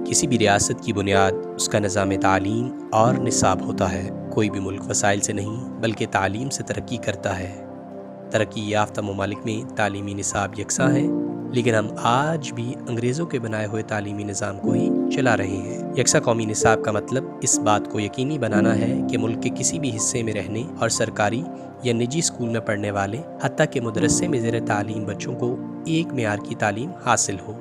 کسی بھی ریاست کی بنیاد اس کا نظام تعلیم اور نصاب ہوتا ہے۔ کوئی بھی ملک وسائل سے نہیں بلکہ تعلیم سے ترقی کرتا ہے۔ ترقی یافتہ ممالک میں تعلیمی نصاب یکساں ہے، لیکن ہم آج بھی انگریزوں کے بنائے ہوئے تعلیمی نظام کو ہی چلا رہے ہیں۔ یکساں قومی نصاب کا مطلب اس بات کو یقینی بنانا ہے کہ ملک کے کسی بھی حصے میں رہنے اور سرکاری یا نجی اسکول میں پڑھنے والے حتیٰ کہ مدرسے میں زیر تعلیم بچوں کو ایک معیار کی تعلیم حاصل ہو،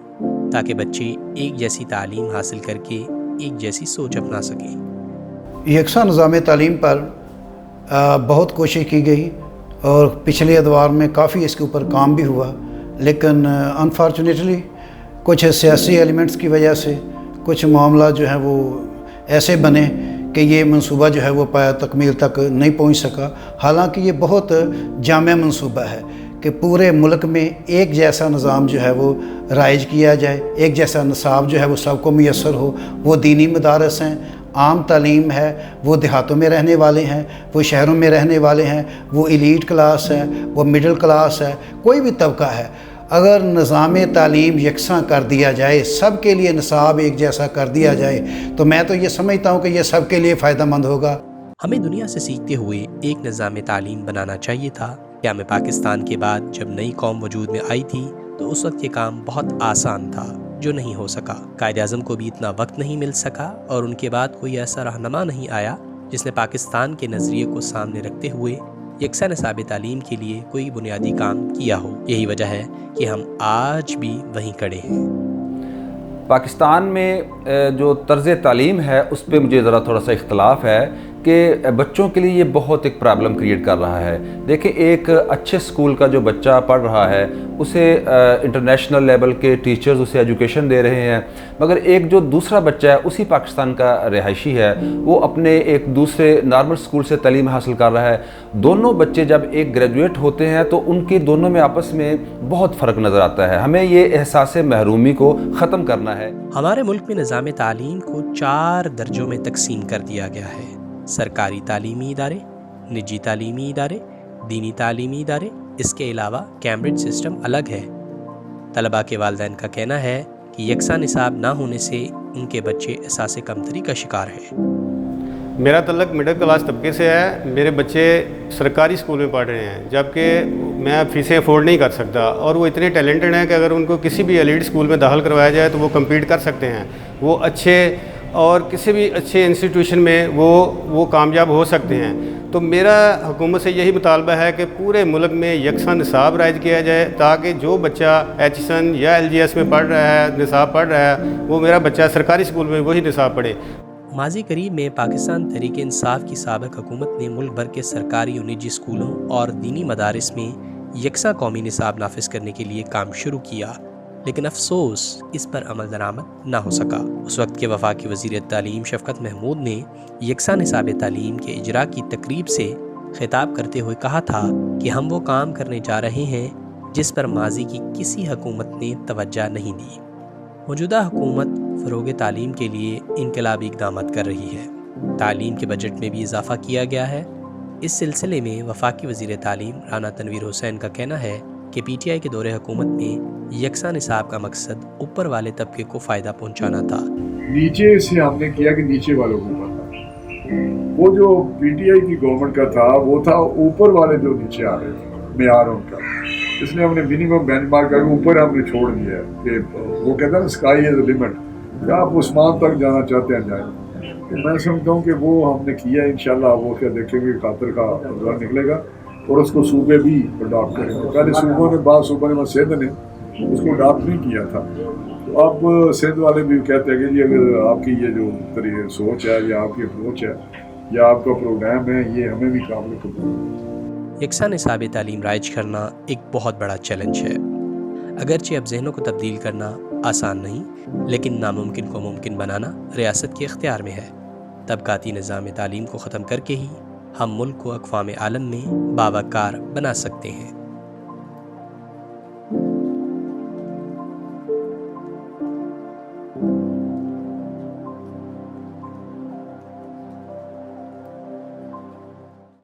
تاکہ بچے ایک جیسی تعلیم حاصل کر کے ایک جیسی سوچ اپنا سکیں۔ یکساں نظام تعلیم پر بہت کوشش کی گئی اور پچھلے ادوار میں کافی اس کے اوپر کام بھی ہوا، لیکن انفارچونیٹلی کچھ سیاسی ایلیمنٹس کی وجہ سے کچھ معاملات جو ہیں وہ ایسے بنے کہ یہ منصوبہ جو ہے وہ پایا تکمیل تک نہیں پہنچ سکا۔ حالانکہ یہ بہت جامع منصوبہ ہے کہ پورے ملک میں ایک جیسا نظام جو ہے وہ رائج کیا جائے، ایک جیسا نصاب جو ہے وہ سب کو میسر ہو۔ وہ دینی مدارس ہیں، عام تعلیم ہے، وہ دیہاتوں میں رہنے والے ہیں، وہ شہروں میں رہنے والے ہیں، وہ ایلیٹ کلاس ہے، وہ مڈل کلاس ہے، کوئی بھی طبقہ ہے۔ اگر نظام تعلیم یکساں کر دیا جائے، سب کے لیے نصاب ایک جیسا کر دیا جائے، تو میں تو یہ سمجھتا ہوں کہ یہ سب کے لیے فائدہ مند ہوگا۔ ہمیں دنیا سے سیکھتے ہوئے ایک نظام تعلیم بنانا چاہیے تھا۔ قیام پاکستان کے بعد جب نئی قوم وجود میں آئی تھی تو اس وقت یہ کام بہت آسان تھا، جو نہیں ہو سکا۔ قائد اعظم کو بھی اتنا وقت نہیں مل سکا اور ان کے بعد کوئی ایسا رہنما نہیں آیا جس نے پاکستان کے نظریے کو سامنے رکھتے ہوئے یکساں نصاب تعلیم کے لیے کوئی بنیادی کام کیا ہو۔ یہی وجہ ہے کہ ہم آج بھی وہیں کھڑے ہیں۔ پاکستان میں جو طرز تعلیم ہے اس پہ مجھے ذرا تھوڑا سا اختلاف ہے کہ بچوں کے لیے یہ بہت ایک پرابلم کریٹ کر رہا ہے۔ دیکھیں، ایک اچھے سکول کا جو بچہ پڑھ رہا ہے اسے انٹرنیشنل لیول کے ٹیچرز اسے ایجوکیشن دے رہے ہیں، مگر ایک جو دوسرا بچہ ہے اسی پاکستان کا رہائشی ہے، وہ اپنے ایک دوسرے نارمل سکول سے تعلیم حاصل کر رہا ہے۔ دونوں بچے جب ایک گریجویٹ ہوتے ہیں تو ان کے دونوں میں آپس میں بہت فرق نظر آتا ہے۔ ہمیں یہ احساس محرومی کو ختم کرنا ہے۔ ہمارے ملک میں نظام تعلیم کو 4 درجوں میں تقسیم کر دیا گیا ہے: سرکاری تعلیمی ادارے، نجی تعلیمی ادارے، دینی تعلیمی ادارے۔ اس کے علاوہ کیمبرج سسٹم الگ ہے۔ طلباء کے والدین کا کہنا ہے کہ یکساں نصاب نہ ہونے سے ان کے بچے احساس کمتری کا شکار ہیں۔ میرا تعلق مڈل کلاس طبقے سے ہے۔ میرے بچے سرکاری اسکول میں پڑھ رہے ہیں، جبکہ میں فیسیں افورڈ نہیں کر سکتا، اور وہ اتنے ٹیلنٹڈ ہیں کہ اگر ان کو کسی بھی ایلیٹ اسکول میں داخل کروایا جائے تو وہ کمپیٹ کر سکتے ہیں، وہ اچھے اور کسی بھی اچھے انسٹیٹیوشن میں وہ کامیاب ہو سکتے ہیں۔ تو میرا حکومت سے یہی مطالبہ ہے کہ پورے ملک میں یکساں نصاب رائج کیا جائے، تاکہ جو بچہ ایچ ایس این یا ایل جی ایس میں پڑھ رہا ہے، نصاب پڑھ رہا ہے، وہ میرا بچہ سرکاری اسکول میں وہی نصاب پڑھے۔ ماضی قریب میں پاکستان تحریک انصاف کی سابق حکومت نے ملک بھر کے سرکاری اور نجی اسکولوں اور دینی مدارس میں یکساں قومی نصاب نافذ کرنے کے لیے کام شروع کیا، لیکن افسوس اس پر عمل درآمد نہ ہو سکا۔ اس وقت کے وفاقی وزیر تعلیم شفقت محمود نے یکساں نصاب تعلیم کے اجراء کی تقریب سے خطاب کرتے ہوئے کہا تھا کہ ہم وہ کام کرنے جا رہے ہیں جس پر ماضی کی کسی حکومت نے توجہ نہیں دی۔ موجودہ حکومت فروغ تعلیم کے لیے انقلابی اقدامات کر رہی ہے۔ تعلیم کے بجٹ میں بھی اضافہ کیا گیا ہے۔ اس سلسلے میں وفاقی وزیر تعلیم رانا تنویر حسین کا کہنا ہے کہ پی ٹی آئی کے دور حکومت میں یکساں نصاب کا مقصد اوپر والے طبقے کو فائدہ پہنچانا تھا۔ نیچے سے ہم نے کیا کہ نیچے والوں کو پتہ، وہ جو پی ٹی آئی کی گورنمنٹ کا تھا وہ تھا اوپر والے جو نیچے آ رہے تھے، معیار ان کا، اس لیے ہم نے منیمم بینچ مارک کر کے اوپر ہم نے چھوڑ دیا ہے کہ وہ کہتا ہے نا اسکائی از لمٹ، کہ آپ عثمان تک جانا چاہتے ہیں جائیں۔ تو میں سمجھتا ہوں کہ وہ ہم نے کیا ہے، انشاءاللہ وہ کیا دیکھیں گے خاطر کا رزلٹ نکلے گا، اور اس کو صوبے بھی اڈاپٹ کریں گے۔ پہلے صوبوں نے بعض صوبوں نے سندھ نے اس کو اڈاپٹ نہیں کیا تھا، تو اب سندھ والے بھی کہتے ہیں کہ جی اگر آپ کی یہ جو سوچ ہے یا آپ کی اپروچ ہے یا آپ کا پروگرام ہے، یہ ہمیں بھی قابل قبول ہے۔ یکساں نصاب تعلیم رائج کرنا ایک بہت بڑا چیلنج ہے۔ اگرچہ اب ذہنوں کو تبدیل کرنا آسان نہیں، لیکن ناممکن کو ممکن بنانا ریاست کے اختیار میں ہے۔ طبقاتی نظام تعلیم کو ختم کر کے ہی ہم ملک کو اقوام عالم میں باوقار بنا سکتے ہیں۔